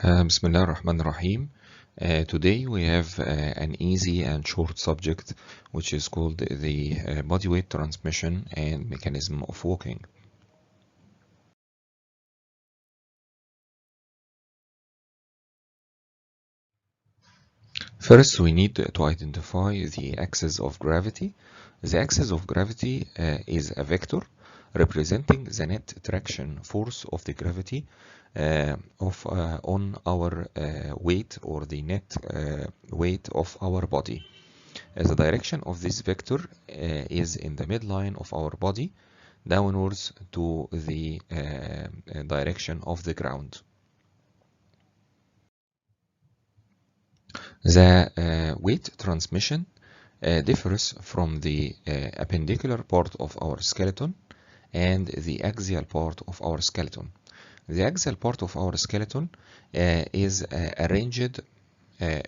Bismillah ar-Rahman ar-Rahim. Today we have an easy and short subject which is called the body weight transmission and mechanism of walking. First, we need to identify the axis of gravity. The axis of gravity is a vector representing the net traction force of the gravity on our weight, or the net weight of our body. The direction of this vector is in the midline of our body, downwards to the direction of the ground. The weight transmission differs from the appendicular part of our skeleton and the axial part of our skeleton. The axial part of our skeleton is arranged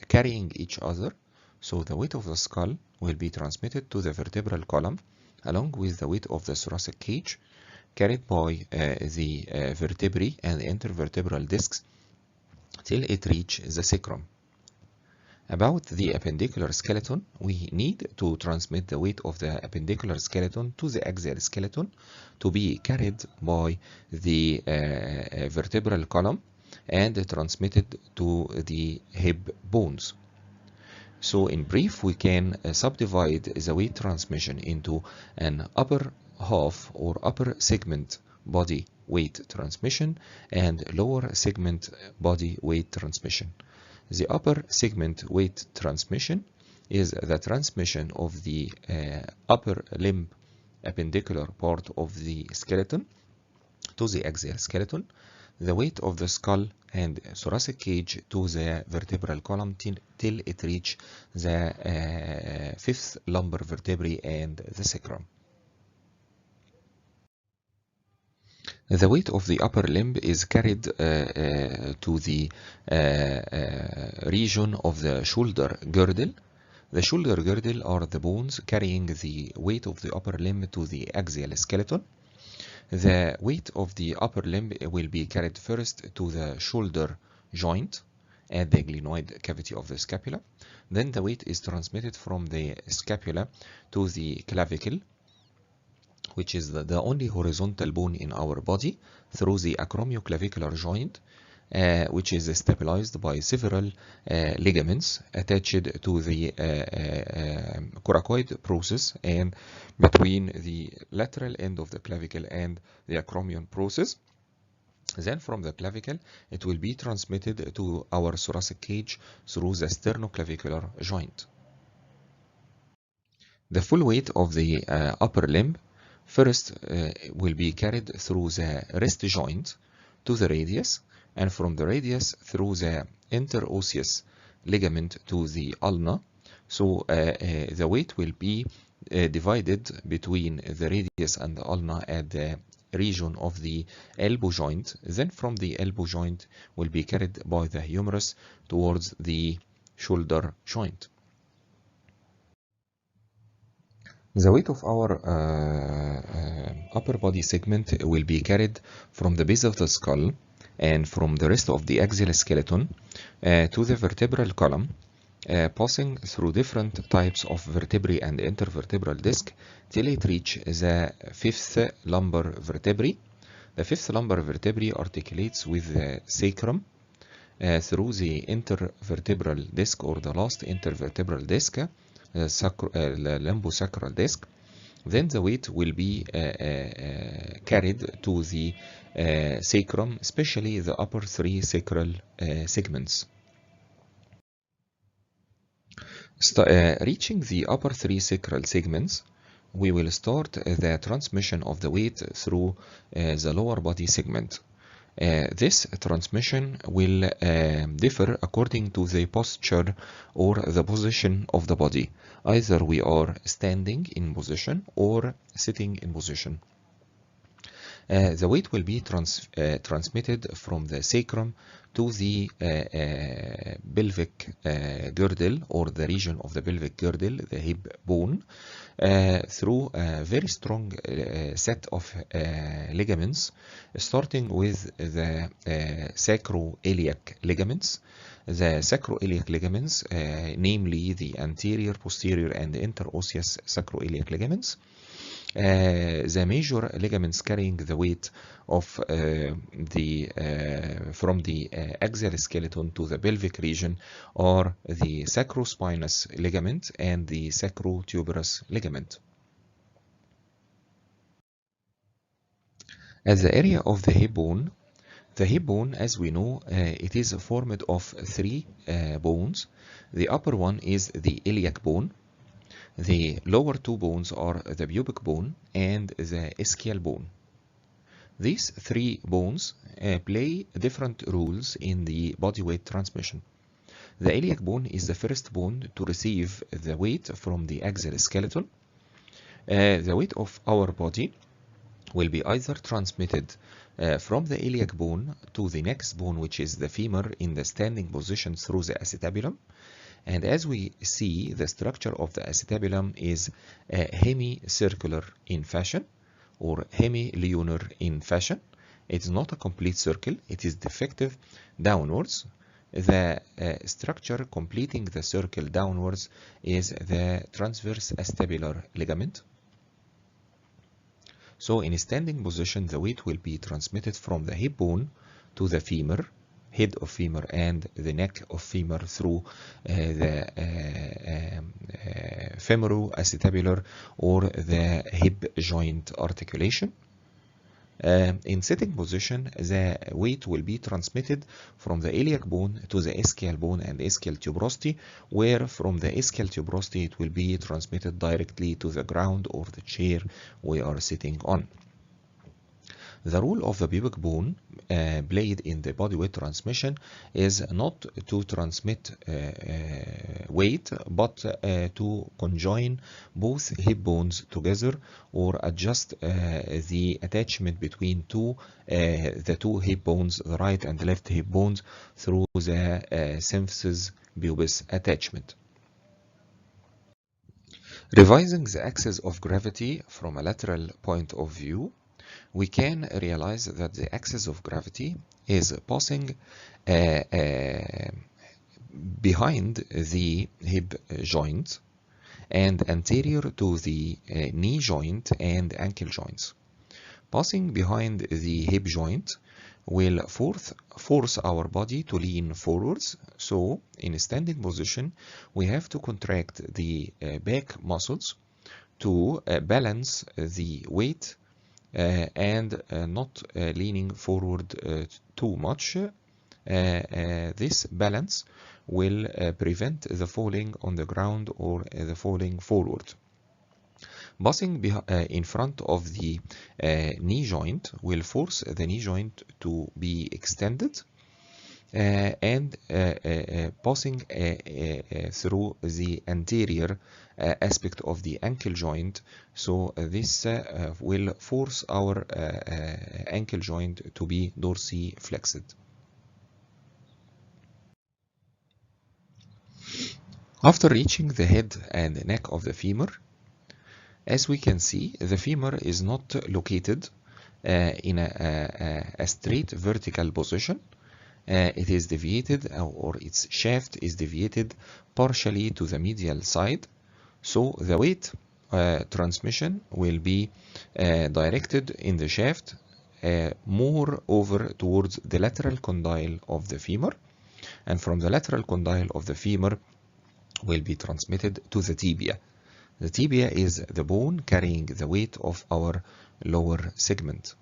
carrying each other, so the weight of the skull will be transmitted to the vertebral column along with the weight of the thoracic cage, carried by the vertebrae and intervertebral discs till it reaches the sacrum. About the appendicular skeleton, we need to transmit the weight of the appendicular skeleton to the axial skeleton to be carried by the vertebral column and transmitted to the hip bones. So in brief, we can subdivide the weight transmission into an upper half or upper segment body weight transmission and lower segment body weight transmission. The upper segment weight transmission is the transmission of the upper limb appendicular part of the skeleton to the axial skeleton, the weight of the skull and thoracic cage to the vertebral column till it reaches the fifth lumbar vertebrae and the sacrum. The weight of the upper limb is carried to the region of the shoulder girdle. The shoulder girdle are the bones carrying the weight of the upper limb to the axial skeleton. The weight of the upper limb will be carried first to the shoulder joint at the glenoid cavity of the scapula. Then the weight is transmitted from the scapula to the clavicle, which is the only horizontal bone in our body, through the acromioclavicular joint, which is stabilized by several ligaments attached to the coracoid process and between the lateral end of the clavicle and the acromion process. Then from the clavicle, it will be transmitted to our thoracic cage through the sternoclavicular joint. The full weight of the upper limb first will be carried through the wrist joint to the radius, and from the radius through the interosseous ligament to the ulna. So the weight will be divided between the radius and the ulna at the region of the elbow joint. Then from the elbow joint will be carried by the humerus towards the shoulder joint. The weight of our upper body segment will be carried from the base of the skull and from the rest of the axial skeleton to the vertebral column, passing through different types of vertebrae and intervertebral disc till it reaches the fifth lumbar vertebrae. The fifth lumbar vertebrae articulates with the sacrum through the intervertebral disc, or the last intervertebral disc, the lumbosacral disc. Then the weight will be carried to the sacrum, especially the upper three sacral segments. Reaching the upper three sacral segments, we will start the transmission of the weight through the lower body segment. This transmission will differ according to the posture or the position of the body. Either we are standing in position or sitting in position. The weight will be transmitted from the sacrum to the pelvic girdle, or the region of the pelvic girdle, the hip bone, through a very strong set of ligaments, starting with the sacroiliac ligaments. The sacroiliac ligaments, namely the anterior, posterior, and interosseous sacroiliac ligaments. The major ligaments carrying the weight of from the axial skeleton to the pelvic region are the sacrospinous ligament and the sacrotuberous ligament. At the area of the hip bone, as we know, it is formed of three bones. The upper one is the iliac bone. The lower two bones are the pubic bone and the ischial bone. These three bones play different roles in the body weight transmission. The iliac bone is the first bone to receive the weight from the axial skeleton. The weight of our body will be either transmitted from the iliac bone to the next bone, which is the femur, in the standing position through the acetabulum. And as we see, the structure of the acetabulum is hemicircular in fashion, or hemilunar in fashion. It is not a complete circle, it is defective downwards. The structure completing the circle downwards is the transverse acetabular ligament. So in a standing position, the weight will be transmitted from the hip bone to the femur, head of femur, and the neck of femur through the femoroacetabular or the hip joint articulation. In sitting position, the weight will be transmitted from the iliac bone to the ischial bone and ischial tuberosity, where from the ischial tuberosity it will be transmitted directly to the ground or the chair we are sitting on. The role of the pubic bone played in the body weight transmission is not to transmit weight, but to conjoin both hip bones together, or adjust the attachment between the two hip bones, the right and left hip bones, through the symphysis pubis attachment. Revising the axis of gravity from a lateral point of view, we can realize that the axis of gravity is passing behind the hip joint and anterior to the knee joint and ankle joints. Passing behind the hip joint will force our body to lean forwards. So in a standing position, we have to contract the back muscles to balance the weight and not leaning forward too much. This balance will prevent the falling on the ground or the falling forward. Passing in front of the knee joint will force the knee joint to be extended, and passing through the anterior aspect of the ankle joint. So this will force our ankle joint to be dorsiflexed. After reaching the head and neck of the femur, as we can see, the femur is not located in a straight vertical position. It is deviated, or its shaft is deviated partially to the medial side. So the weight transmission will be directed in the shaft more over towards the lateral condyle of the femur, and from the lateral condyle of the femur will be transmitted to the tibia. The tibia is the bone carrying the weight of our lower segment.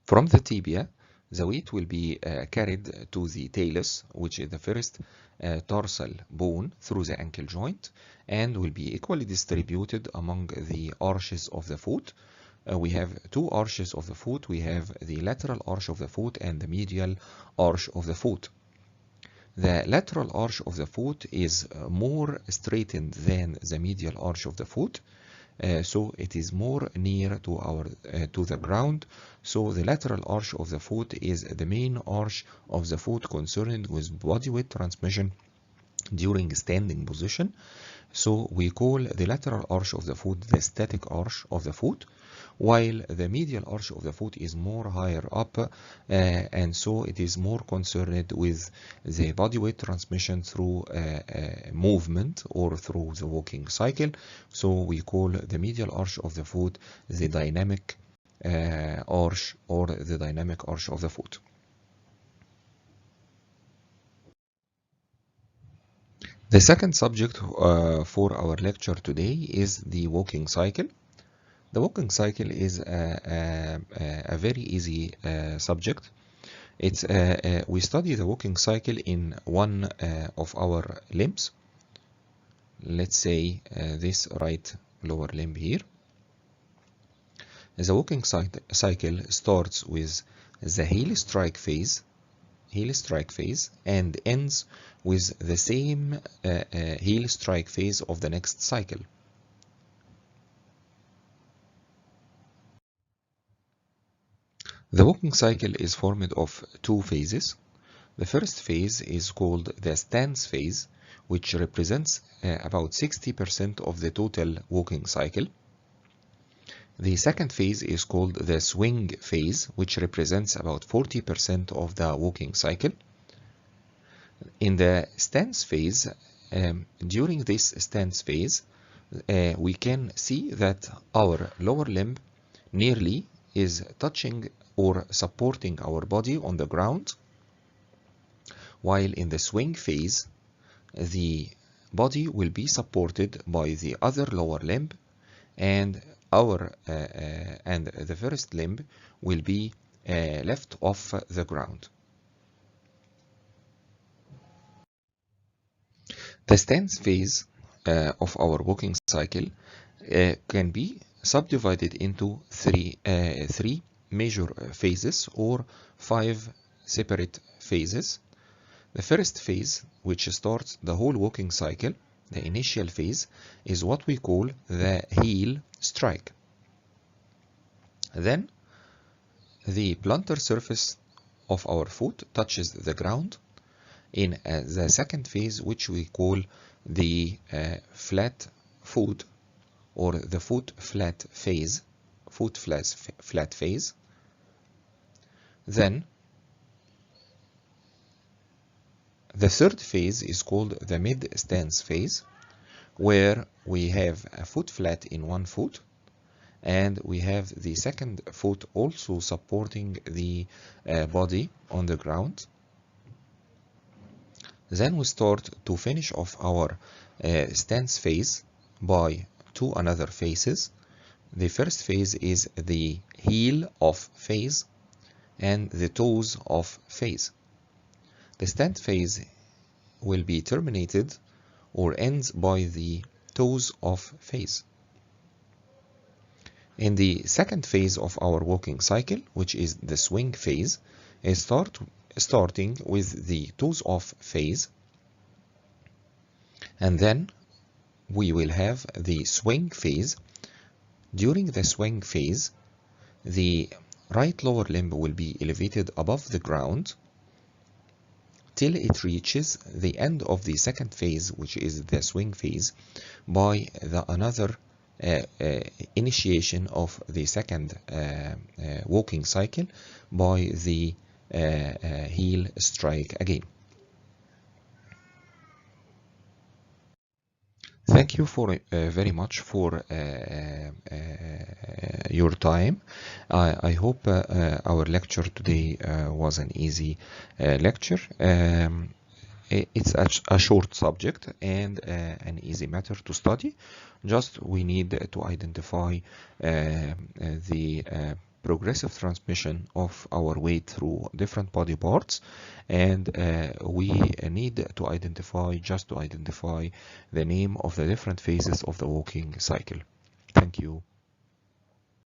From the tibia, the weight will be carried to the talus, which is the first tarsal bone through the ankle joint, and will be equally distributed among the arches of the foot. We have two arches of the foot. We have the lateral arch of the foot and the medial arch of the foot. The lateral arch of the foot is more straightened than the medial arch of the foot. so it is more near to the ground. So the lateral arch of the foot is the main arch of the foot concerned with body weight transmission during standing position. So we call the lateral arch of the foot the static arch of the foot, while the medial arch of the foot is more higher up, and so it is more concerned with the body weight transmission through movement or through the walking cycle. So we call the medial arch of the foot the dynamic arch or the dynamic arch of the foot. The second subject for our lecture today is the walking cycle. The walking cycle is a very easy subject. It's we study the walking cycle in one of our limbs. Let's say this right lower limb here. The walking cycle starts with the heel strike phase, and ends with the same heel strike phase of the next cycle. The walking cycle is formed of two phases. The first phase is called the stance phase, which represents about 60% of the total walking cycle. The second phase is called the swing phase, which represents about 40% of the walking cycle. In the stance phase, during this stance phase, we can see that our lower limb nearly is touching or supporting our body on the ground, while in the swing phase, the body will be supported by the other lower limb, and the first limb will be left off the ground. The stance phase of our walking cycle can be subdivided into three major phases or 5 separate phases. The first phase, which starts the whole walking cycle, the initial phase, is what we call the heel strike. Then the plantar surface of our foot touches the ground in the second phase, which we call the flat foot or the foot flat phase. Then the third phase is called the mid-stance phase, where we have a foot flat in one foot, and we have the second foot also supporting the body on the ground. Then we start to finish off our stance phase by two another phases. The first phase is the heel off phase and the toes off phase. The stance phase will be terminated or ends by the toes off phase. In the second phase of our walking cycle, which is the swing phase, is starting with the toes off phase, and then we will have the swing phase. During the swing phase, the right lower limb will be elevated above the ground till it reaches the end of the second phase, which is the swing phase, by another initiation of the second walking cycle by the heel strike again. Thank you for very much for your time. I hope our lecture today was an easy lecture. It's a short subject and an easy matter to study. Just we need to identify the progressive transmission of our weight through different body parts, and we need to identify the name of the different phases of the walking cycle. Thank you.